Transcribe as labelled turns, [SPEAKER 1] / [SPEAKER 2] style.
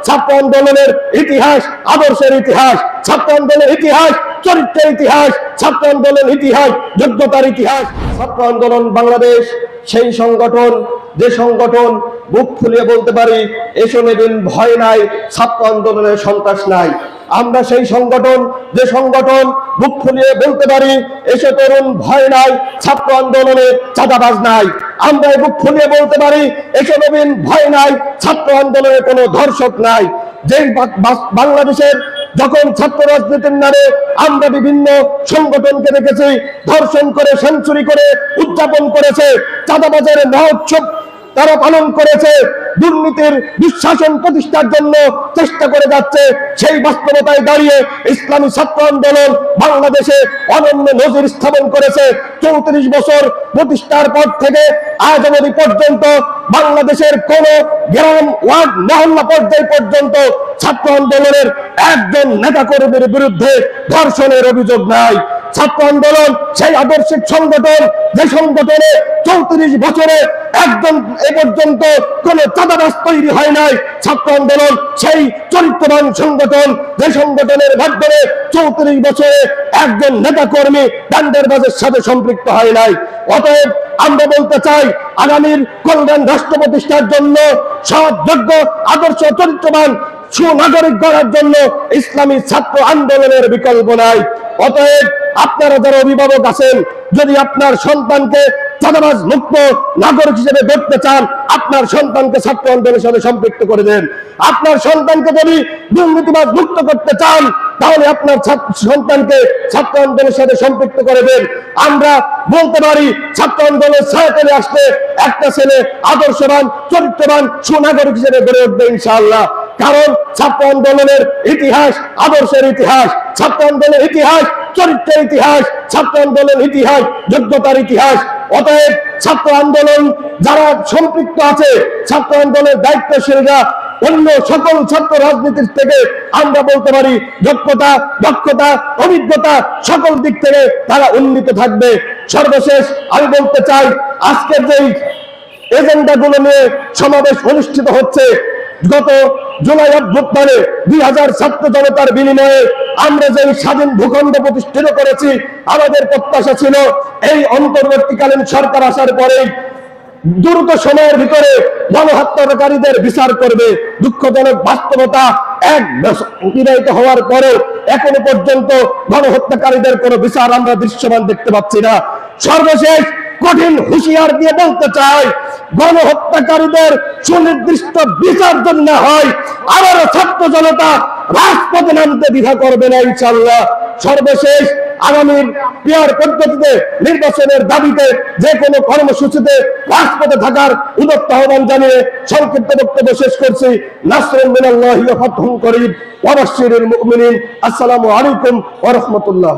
[SPEAKER 1] ছাত্র আন্দোলনের ইতিহাস, আদর্শের ইতিহাস, ছাত্র আন্দোলনের ইতিহাস, চরিত্রের ইতিহাস, ছাত্র আন্দোলনের ইতিহাস, যোগ্যতার ইতিহাস। ছাত্র আন্দোলন বাংলাদেশ সেই সংগঠন, যে সংগঠন বুক ফুলিয়ে বলতে পারি এসো নবীন ভয় নাই, ছাত্র আন্দোলনের সন্ত্রাস নাই। আমরা সেই সংগঠন, যে সংগঠন বুক ফুলিয়ে বলতে পারি এসো তরুণ ভয় নাই, ছাত্র আন্দোলনে চাঁদাবাজ নাই। আমরা বুক ফুলিয়ে বলতে পারি এসো নবীন ভয় নাই, ছাত্র আন্দোলনে কোনো ধর্ষক নাই। যে বাংলাদেশের যখন ছাত্র রাজনীতির নামে আমরা বিভিন্ন সংগঠনকে দেখেছি ধর্ষণ করে, সেঞ্চুরি করে উদযাপন করেছে, চাঁদাবাজের মহোৎসব তারা পালন করেছে, দুর্নীতির দুঃশাসন প্রতিষ্ঠার জন্য চেষ্টা করে যাচ্ছে, সেই বাস্তবতায় দাঁড়িয়ে ইসলামী ছাত্র আন্দোলন বাংলাদেশে অনন্য নজির স্থাপন করেছে। 34 বছর প্রতিষ্ঠার পর থেকে আজ অবধি পর্যন্ত বাংলাদেশের কোন গ্রাম, ওয়ার্ড, মহল্লা পর্যায় পর্যন্ত ছাত্র আন্দোলনের একজন নেতাকর্মীর বিরুদ্ধে ধর্ষণের অভিযোগ নাই। ছাত্র আন্দোলন সেই আদর্শিক সংগঠন, যে সংগঠনে 34 বছরে একজন এ পর্যন্ত কোন চাঁদাবাজ তৈরি হয় নাই। ছাত্র আন্দোলন সেই চরিত্রবান সংগঠন, যে সংগঠনের মাধ্যমে 34 বছরে একজন নেতাকর্মী ডান্ডারবাজের সাথে সম্পৃক্ত হয় নাই। অতএব আমরা বলতে চাই আগামীর কল্যাণ রাষ্ট্র প্রতিষ্ঠার জন্য সৎ, যোগ্য, আদর্শ, চরিত্রবান সুনাগরিক গড়ার জন্য ইসলামী ছাত্র আন্দোলনের বিকল্প নাই। অতএব আপনারা যারা অভিভাবক আছেন, যদি আপনার সন্তানকে চাঁদাবাজ মুক্ত নাগরিক হিসেবে দেখতে চান, আপনার সন্তানকে ছাত্র আন্দোলনের সাথে সম্পৃক্ত করে দেন। আপনার সন্তানকে যদি দুর্নীতিবাজ মুক্ত করতে চান, তাহলে আপনার সন্তানকে ছাত্র আন্দোলনের সাথে সম্পৃক্ত করে দেন। আমরা বলতে পারি ছাত্র আন্দোলনের ছায়াতলে আসলে একটা ছেলে আদর্শবান, চরিত্রবান, সুনাগরিক হিসেবে গড়ে উঠবে ইনশাআল্লাহ। কারণ ছাত্র আন্দোলনের ইতিহাস, আদর্শের ইতিহাস, ছাত্র আন্দোলনের ইতিহাস, চরিত্রের ইতিহাস, ছাত্র আন্দোলনের ইতিহাস, যোগ্যতার ইতিহাস। অতএব ছাত্র আন্দোলন যারা সম্পৃক্ত আছে, ছাত্র আন্দোলনের দায়িত্বশীলরা অন্য সকল ছাত্র রাজনীতির থেকে আমরা বলতে পারি যোগ্যতা, দক্ষতা, অভিজ্ঞতা সকল দিক থেকে তারা উন্নীত থাকবে। সর্বশেষ আমি বলতে চাই, আজকের যেই এজেন্ডাগুলো নিয়ে সমাবেশ অনুষ্ঠিত হচ্ছে, গত জুলাই অভ্যুত্থানে 2000 ছাত্র জনতার বিনিময়ে আমরা যে স্বাধীন ভূখণ্ড প্রতিষ্ঠিত করেছি, আমাদের প্রত্যাশা ছিল এই অন্তর্বর্তীকালীন সরকার আসার পরেই দ্রুত সময়ের ভিতরে গণহত্যাকারীদের বিচার করবে। দুঃখজনক বাস্তবতা, এক অতিবাহিত হওয়ার পরে এখনো পর্যন্ত গণহত্যাকারীদের কোনো বিচার আমরা দৃশ্যমান দেখতে পাচ্ছি না। সর্বশেষ কঠিন হুঁশিয়ার দিয়ে বলতে চাই, গণহত্যাকারীদের সুনির্দিষ্ট বিচার যদি না হয়, আবারও ছাত্র জনতা রাজপথে নামতে দ্বিধা করবে না ইনশাআল্লাহ। সর্বশেষ আগামীর পিয়ার পদ্ধতিতে নির্বাচনের দাবিতে যে কোনো কর্মসূচিতে রাজপথে থাকার উদাত্ত আহ্বান জানিয়ে সংক্ষিপ্ত বক্তব্য শেষ করছি। নাসরুম মিনাল্লাহি ওয়া ফাতহুন করিব ওয়া বাশশিরিল মুমিনিন। আসসালামু আলাইকুম ওয়া রাহমাতুল্লাহ।